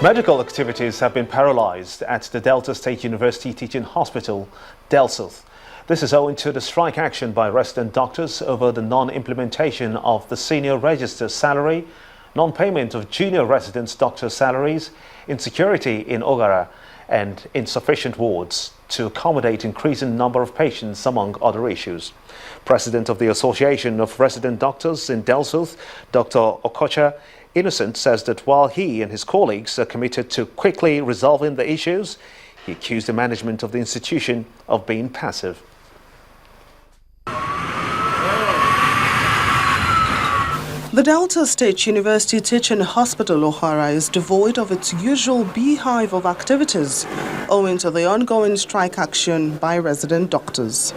Medical activities have been paralyzed at the Delta State University Teaching Hospital, DelSouth. This is owing to the strike action by resident doctors over the non-implementation of the senior register salary, non-payment of junior residents' doctor salaries, insecurity in Ogara, and insufficient wards to accommodate increasing number of patients, among other issues. President of the Association of Resident Doctors in DelSouth, Dr. Okocha Innocent, says that while he and his colleagues are committed to quickly resolving the issues, he accused the management of the institution of being passive. The Delta State University Teaching Hospital, Ohara, is devoid of its usual beehive of activities owing to the ongoing strike action by resident doctors.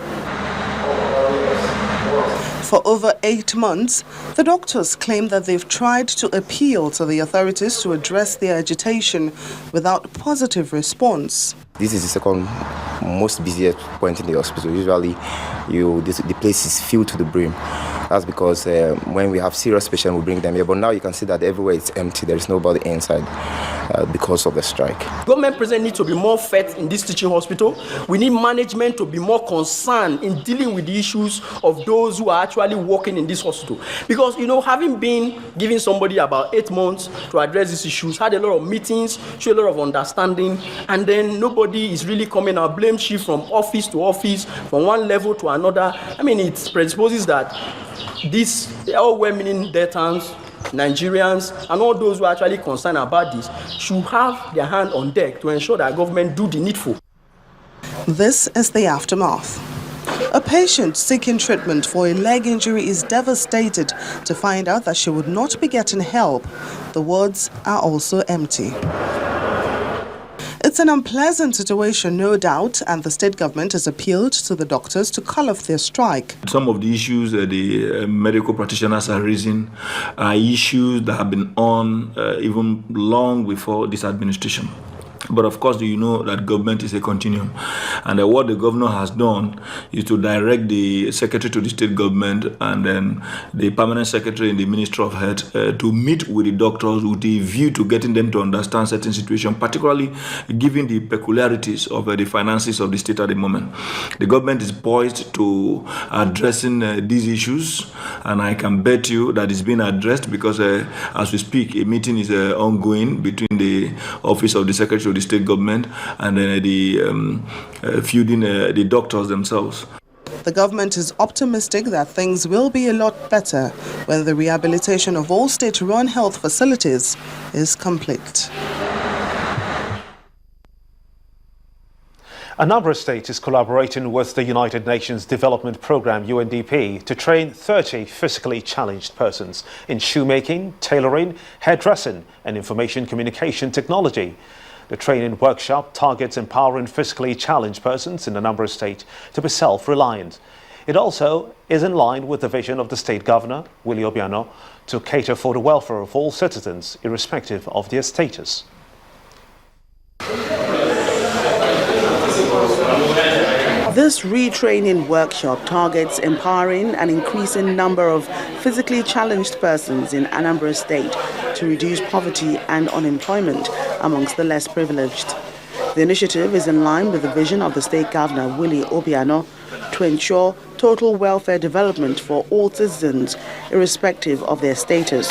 For over 8 months, the doctors claim that they've tried to appeal to the authorities to address their agitation without positive response. This is the second most busiest point in the hospital. Usually, the place is filled to the brim. That's because when we have serious patients, we bring them here. But now you can see that everywhere it's empty. There is nobody inside because of the strike. Government president needs to be more fair in this teaching hospital. We need management to be more concerned in dealing with the issues of those who are actually working in this hospital. Because, having been giving somebody about 8 months to address these issues, had a lot of meetings, showed a lot of understanding, and then nobody is really coming out, blame shift from office to office, from one level to another. It presupposes that these all well-meaning Deltans, Nigerians, and all those who are actually concerned about this should have their hand on deck to ensure that government do the needful. This is the aftermath. A patient seeking treatment for a leg injury is devastated to find out that she would not be getting help. The wards are also empty. It's an unpleasant situation, no doubt, and the state government has appealed to the doctors to call off their strike. Some of the issues the medical practitioners are raising are issues that have been on even long before this administration. But of course, you know that government is a continuum. And what the governor has done is to direct the secretary to the state government and then the permanent secretary in the Ministry of Health to meet with the doctors with a view to getting them to understand certain situations, particularly given the peculiarities of the finances of the state at the moment. The government is poised to addressing these issues, and I can bet you that it's being addressed because as we speak, a meeting is ongoing between the office of the secretary of the state government and the doctors themselves. The government is optimistic that things will be a lot better when the rehabilitation of all state-run health facilities is complete. A number of states is collaborating with the United Nations Development Programme, UNDP, to train 30 physically challenged persons in shoemaking, tailoring, hairdressing and information communication technology. The training workshop targets empowering physically challenged persons in a number of states to be self-reliant. It also is in line with the vision of the state governor, Willie Obiano, to cater for the welfare of all citizens, irrespective of their status. This retraining workshop targets empowering an increasing number of physically challenged persons in Anambra State to reduce poverty and unemployment amongst the less privileged. The initiative is in line with the vision of the state governor, Willie Obiano, to ensure total welfare development for all citizens, irrespective of their status.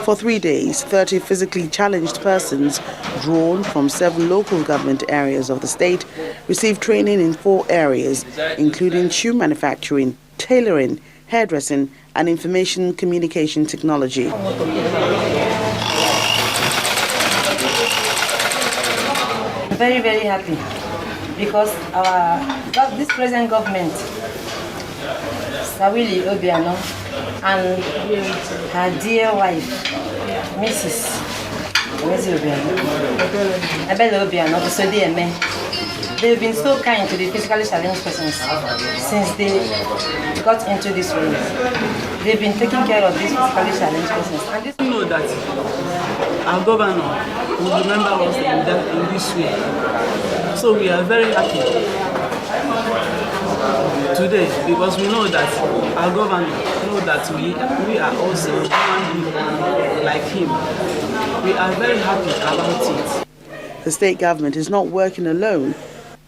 For 3 days, 30 physically challenged persons drawn from 7 local government areas of the state received training in 4 areas, including shoe manufacturing, tailoring, hairdressing, and information communication technology. Very, very happy because this present government, Sir Willie Obiano, and her dear wife, Mrs. Obiano, they've been so kind to the physically challenged persons since they got into this role. They've been taking care of these physically challenged persons. And this know that our governor will remember us in this way. So we are very happy today because we know that our governor knows that we are also human beings like him. we are very happy about it. The state government is not working alone.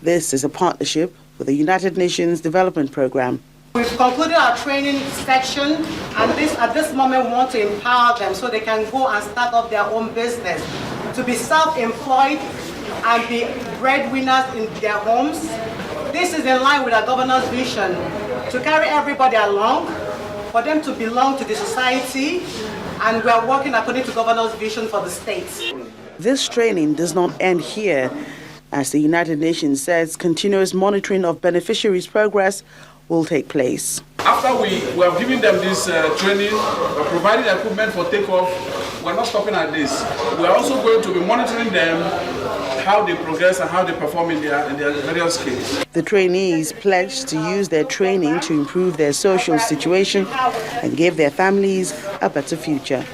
This is a partnership with the United Nations Development Programme. We've concluded our training section, and at this moment we want to empower them so they can go and start up their own business, to be self-employed and be breadwinners in their homes. This is in line with our governor's vision to carry everybody along, for them to belong to the society, and we are working according to governor's vision for the states. This training does not end here. As the United Nations says, continuous monitoring of beneficiaries' progress will take place. After we have given them this training, we're providing equipment for takeoff, we're not stopping at this. We're also going to be monitoring them, how they progress and how they perform in their various skills. The trainees pledged to use their training to improve their social situation and give their families a better future.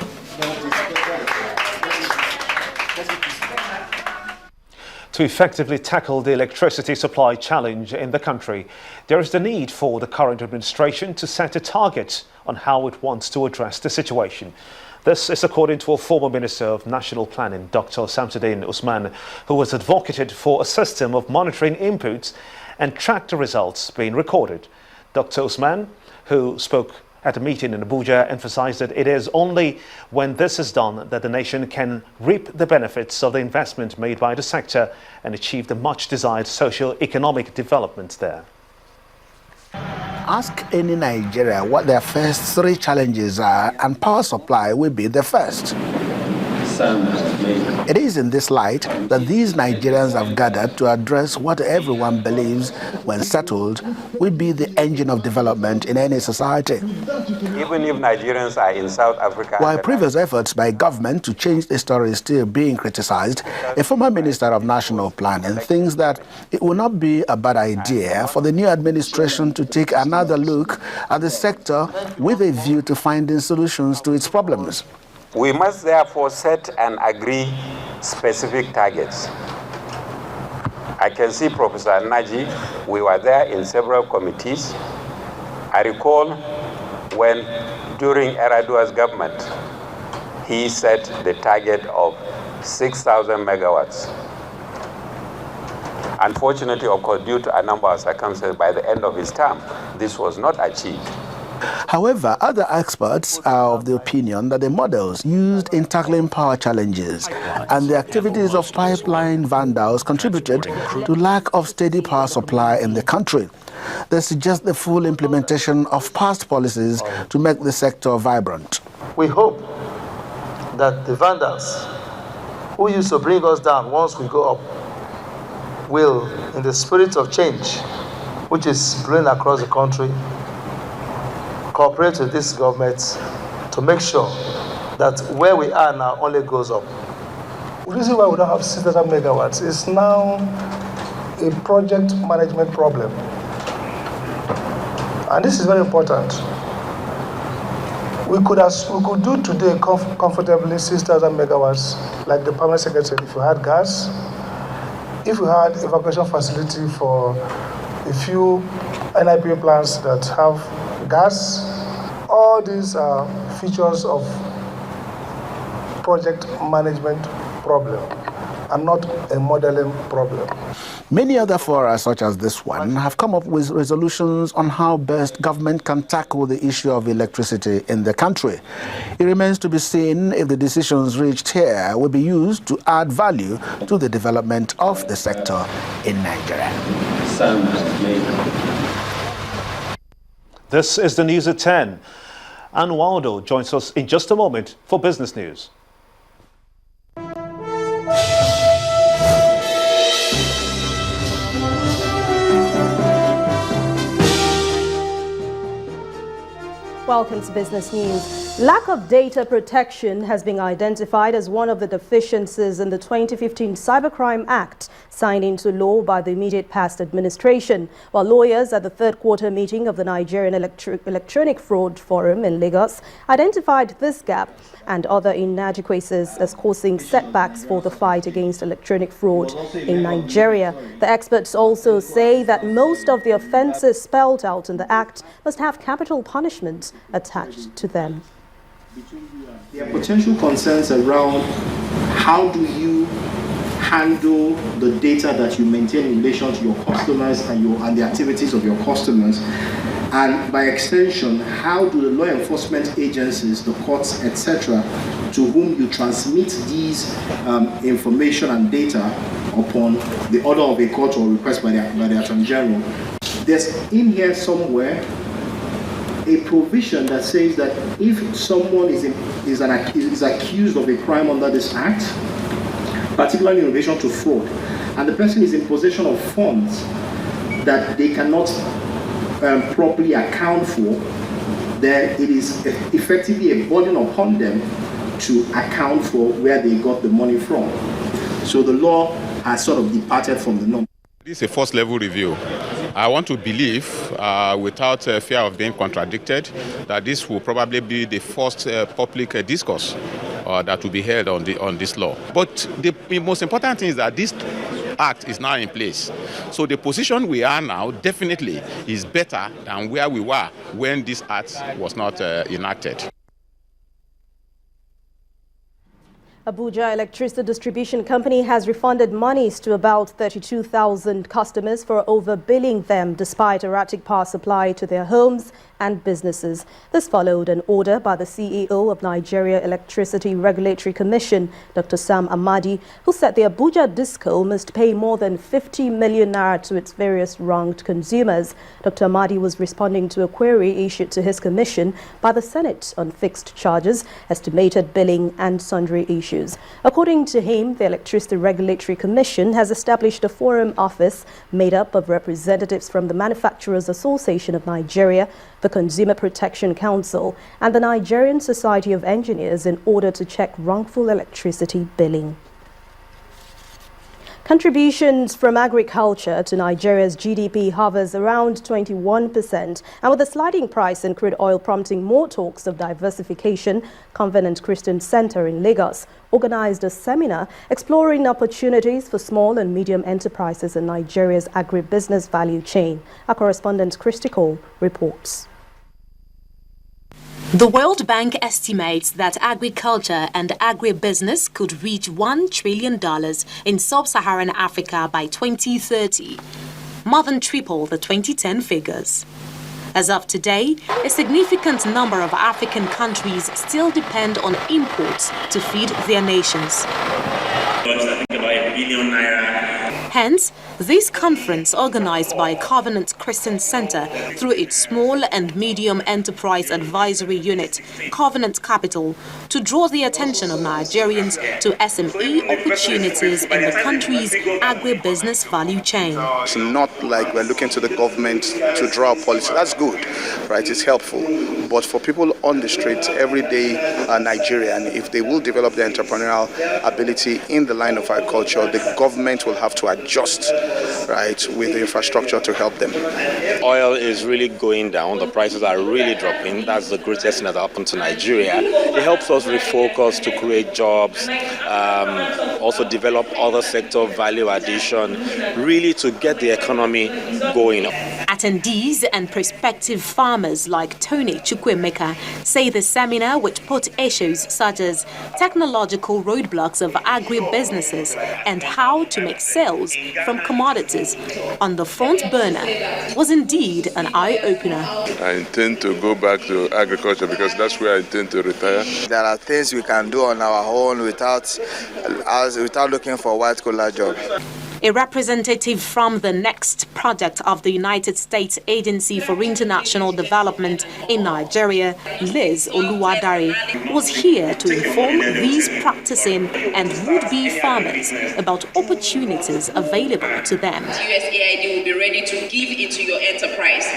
To effectively tackle the electricity supply challenge in the country, there is the need for the current administration to set a target on how it wants to address the situation. This is according to a former Minister of National Planning, Dr. Samsudeen Usman, who has advocated for a system of monitoring inputs and track the results being recorded. Dr. Usman, who spoke at a meeting in Abuja, emphasized that it is only when this is done that the nation can reap the benefits of the investment made by the sector and achieve the much desired socio-economic development there. Ask any Nigeria what their first three challenges are, and power supply will be the first. It is in this light that these Nigerians have gathered to address what everyone believes, when settled, will be the engine of development in any society. Even if Nigerians are in South Africa... While previous efforts by government to change the story is still being criticized, a former Minister of National Planning thinks that it will not be a bad idea for the new administration to take another look at the sector with a view to finding solutions to its problems. We must therefore set and agree specific targets. I can see Professor Naji, we were there in several committees. I recall when, during Eradua's government, he set the target of 6,000 megawatts. Unfortunately, of course, due to a number of circumstances, by the end of his term, this was not achieved. However, other experts are of the opinion that the models used in tackling power challenges and the activities of pipeline vandals contributed to lack of steady power supply in the country. They suggest the full implementation of past policies to make the sector vibrant. We hope that the vandals who used to bring us down once we go up will, in the spirit of change, which is blowing across the country, cooperate with this government to make sure that where we are now only goes up. The reason why we don't have 6,000 megawatts is now a project management problem. And this is very important. We could do today comfortably 6,000 megawatts, like the permanent secretary, if we had gas, if we had evacuation facility for a few NIP plants that have gas. All these are features of project management problem and not a modeling problem. Many other fora, such as this one, have come up with resolutions on how best government can tackle the issue of electricity in the country. It remains to be seen if the decisions reached here will be used to add value to the development of the sector in Nigeria. This is the news at 10. Ann Waldo joins us in just a moment for business news. Welcome to Business News. Lack of data protection has been identified as one of the deficiencies in the 2015 Cybercrime Act, signed into law by the immediate past administration, while lawyers at the third quarter meeting of the Nigerian Electronic Fraud Forum in Lagos identified this gap and other inadequacies as causing setbacks for the fight against electronic fraud in Nigeria. The experts also say that most of the offences spelled out in the Act must have capital punishment attached to them. There are potential concerns around how do you handle the data that you maintain in relation to your customers and the activities of your customers? And by extension, how do the law enforcement agencies, the courts, etc., to whom you transmit these information and data upon the order of a court or request by the Attorney General, there's in here somewhere a provision that says that if someone is accused of a crime under this act, particularly in relation to fraud, and the person is in possession of funds that they cannot properly account for, then it is effectively a burden upon them to account for where they got the money from. So the law has sort of departed from the norm. This is a first level review. I want to believe, without fear of being contradicted, that this will probably be the first public discourse that will be held on this law. But the most important thing is that this act is now in place. So the position we are now definitely is better than where we were when this act was not enacted. Abuja Electricity Distribution Company has refunded monies to about 32,000 customers for overbilling them despite erratic power supply to their homes and businesses. This followed an order by the CEO of Nigeria Electricity Regulatory Commission, Dr. Sam Amadi, who said the Abuja Disco must pay more than 50 million naira to its various wronged consumers. Dr. Amadi was responding to a query issued to his commission by the Senate on fixed charges, estimated billing and sundry issues. According to him, the Electricity Regulatory Commission has established a forum office made up of representatives from the Manufacturers Association of Nigeria, the Consumer Protection Council, and the Nigerian Society of Engineers in order to check wrongful electricity billing. Contributions from agriculture to Nigeria's GDP hovers around 21%, and with a sliding price in crude oil prompting more talks of diversification, Covenant Christian Center in Lagos organized a seminar exploring opportunities for small and medium enterprises in Nigeria's agribusiness value chain. Our correspondent Christy Cole reports. The World Bank estimates that agriculture and agribusiness could reach $1 trillion in sub-Saharan Africa by 2030, more than triple the 2010 figures. As of today, a significant number of African countries still depend on imports to feed their nations. Hence, this conference, organized by Covenant Christian Center through its Small and Medium Enterprise Advisory Unit, Covenant Capital, to draw the attention of Nigerians to SME opportunities in the country's agribusiness value chain. It's not like we're looking to the government to draw a policy. That's good, right? It's helpful. But for people on the streets, everyday Nigerian, if they will develop their entrepreneurial ability in the line of agriculture, the government will have to adjust, right, with the infrastructure to help them. Oil is really going down. The prices are really dropping. That's the greatest thing that happened to Nigeria. It helps us refocus to create jobs, also develop other sector value addition, really to get the economy going up. Attendees and prospective farmers like Tony Chukwemeka say the seminar, which put issues such as technological roadblocks of agribusinesses and how to make sales from commodities on the front burner, was indeed an eye-opener. I intend to go back to agriculture because that's where I intend to retire. There are things we can do on our own without looking for white-collar jobs. A representative from the NEXT project of the United States Agency for International Development in Nigeria, Liz Oluwadare, was here to inform these practicing and would-be farmers about opportunities available to them. USAID will be ready to give into your enterprise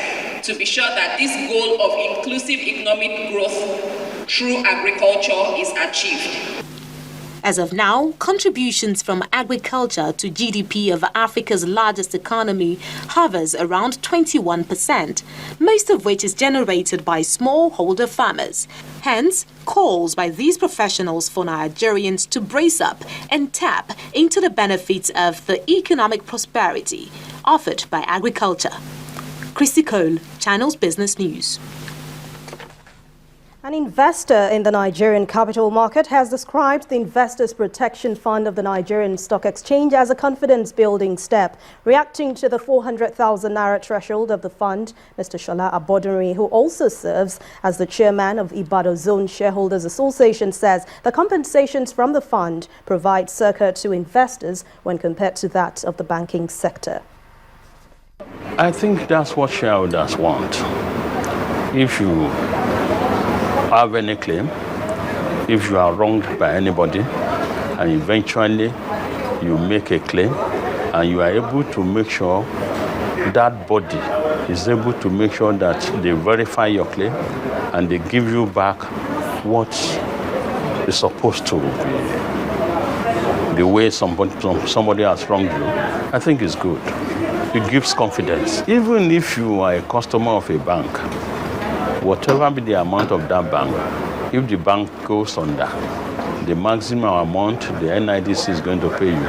to be sure that this goal of inclusive economic growth through agriculture is achieved. As of now, contributions from agriculture to GDP of Africa's largest economy hovers around 21%, most of which is generated by smallholder farmers. Hence, calls by these professionals for Nigerians to brace up and tap into the benefits of the economic prosperity offered by agriculture. Christy Cole, Channels Business News. An investor in the Nigerian capital market has described the Investors Protection Fund of the Nigerian Stock Exchange as a confidence-building step. Reacting to the 400,000 naira threshold of the fund, Mr. Shola Abodunrin, who also serves as the chairman of Ibadan Zone Shareholders Association, says the compensations from the fund provide succor to investors when compared to that of the banking sector. I think that's what shareholders want. If you have any claim, if you are wronged by anybody, and eventually you make a claim, and you are able to make sure that body is able to make sure that they verify your claim and they give you back what is supposed to be the way somebody has wronged you, I think it's good. It gives confidence. Even if you are a customer of a bank, whatever be the amount of that bank, if the bank goes under, the maximum amount the NIDC is going to pay you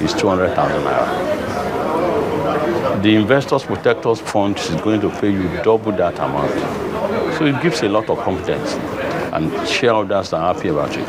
is 200,000 naira. The Investors Protectors Fund is going to pay you double that amount. So it gives a lot of confidence, and shareholders are happy about it.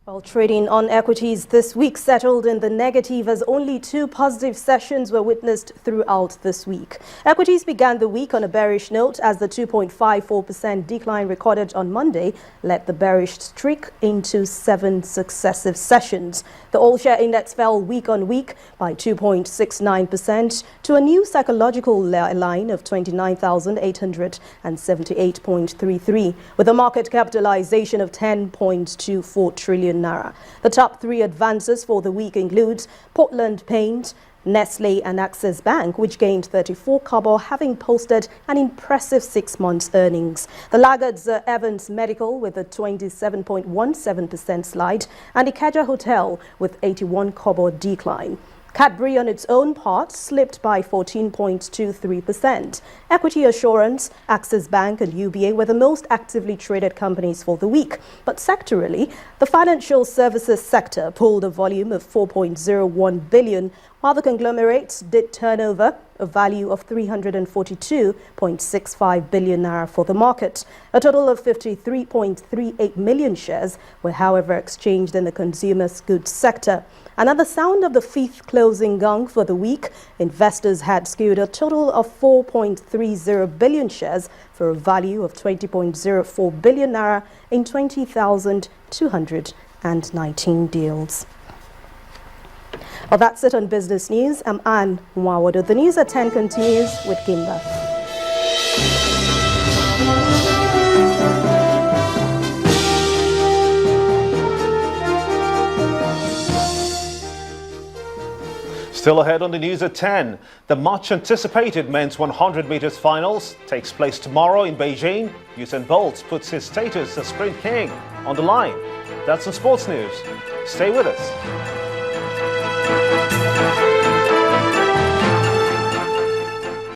Well, trading on equities this week settled in the negative as only 2 positive sessions were witnessed throughout this week. Equities began the week on a bearish note as the 2.54% decline recorded on Monday led the bearish streak into 7 successive sessions. The all-share index fell week on week by 2.69% to a new psychological line of 29,878.33 with a market capitalization of 10.24 trillion naira. The top 3 advances for the week includes Portland Paint, Nestle and Access Bank, which gained 34 kobo, having posted an impressive 6 months earnings. The laggards are Evans Medical with a 27.17% slide and Ikeja Hotel with 81 kobo decline. Cadbury on its own part slipped by 14.23%. Equity Assurance, Access Bank and UBA were the most actively traded companies for the week. But sectorally, the financial services sector pulled a volume of 4.01 billion, while the conglomerates did turnover a value of 342.65 billion naira for the market. A total of 53.38 million shares were, however, exchanged in the consumer goods sector. And at the sound of the 5th closing gong for the week, investors had skewed a total of 4.30 billion shares for a value of 20.04 billion naira in 20,219 deals. Well, that's it on Business News. I'm Anne Mwawado. The news at 10 continues with Gimba. Still ahead on the news at 10, the much-anticipated men's 100 meters finals takes place tomorrow in Beijing. Usain Bolt puts his status as sprint king on the line. That's the sports news. Stay with us.